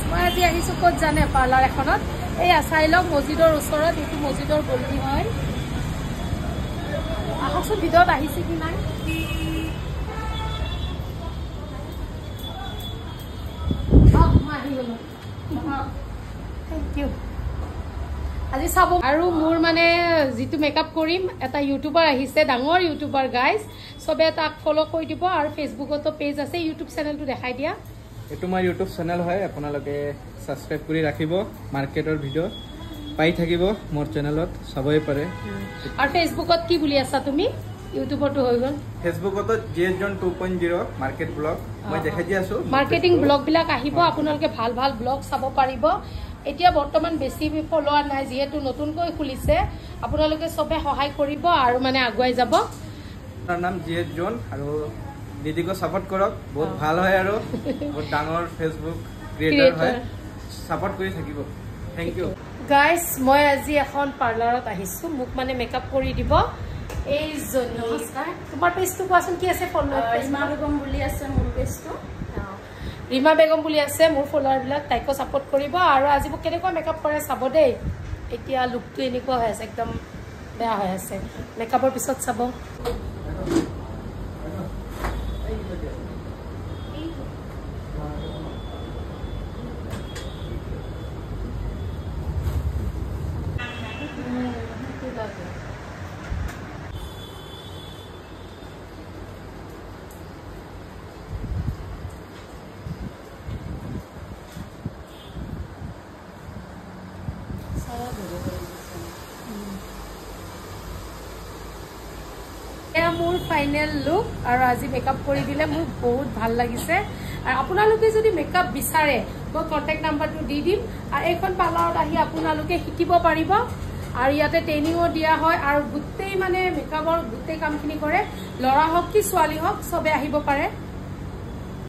মই আজি আহিছো ক'ত জানে পাৰ্লাৰ এখনত এই আছাইলক মছজিদৰ ওচৰত এইটো মছজিদৰ গলি হয় আহকচোন ভিতৰত আহিছে কি নাই Thank you. আজি চাব আৰু মোৰ মানে যেটো মেকআপ কৰিম এটা ইউটিউবাৰ আহিছে ডাঙৰ ইউটিউবাৰ গাইজ সবে তাক ফলো কৰি দিব আৰু ফেসবুকতো পেজ আছে ইউটিউব চেনেলটো দেখাই দিয়া এটো মই ইউটিউব চেনেল হয় আপোনালোকে সাবস্ক্ৰাইব কৰি ৰাখিব মাৰ্কেটৰ ভিডিও পাই থাকিব মোৰ চেনেলত সবই পাৰে আৰু ফেসবুকত কি বুলি আছা তুমি ইউটিউবতো হৈ গল ফেসবুকত জেজন 2.0 মাৰ্কেট ব্লগ মই দেখাই দি আছো মাৰ্কেটিং ব্লগ বিলাক আহিব আপোনালোকে ভাল ভাল ব্লগ চাব পাৰিব এতিয়া বৰ্তমান বেছি ফলোৱাৰ নাই যেহেতু নতুনকৈ খুলিছে আপোনালোকে সবে সহায় কৰিব আৰু মানে আগুৱাই যাব তাৰ নাম জেজন আৰু দিদিকো সাপোৰ্ট কৰক বহুত ভাল হয় আৰু বহুত ডাঙৰ ফেসবুক ক্ৰিয়েটৰ হয় সাপোৰ্ট কৰি থাকিব থ্যাংক ইউ গাইস মই আজি এখন পাৰ্লাৰত আহিছো মোক মানে মেকআপ কৰি দিব এই জন্য নমস্কাৰ তোমাৰ পেজটো কোৱাচোন কি আছে ফলো ৰিমা বেগম বুলি আছে মোৰ পেজটো ৰিমা বেগম বুলি আছে মোৰ ফলোৱাৰ বিলাক তাইকো সাপোৰ্ট কৰিব আৰু আজি মোক কেনেকুৱা মেকআপ কৰে চাব দেই এতিয়া লুকটো এনেকুৱা হৈ আছে একদম বেয়া হৈ আছে মেকআপৰ পিছত চাব মোৰ ফাইনেল লুক আৰু আজি মেকআপ কৰি দিলে মোৰ বহুত ভাল লাগিছে আৰু আপোনালোকে যদি মেকআপ বিচাৰে মই কন্টাক্ট নাম্বাৰটো দি দিম আৰু এইখন পাৰ্লাৰত আহি আপোনালোকে শিকিব পাৰিব আৰু ইয়াতে ট্ৰেইনিংও দিয়া হয় আৰু গোটেই মানে মেকআপৰ গোটেই কামখিনি কৰে ল'ৰা হওক কি ছোৱালী হওক সবে আহিব পাৰে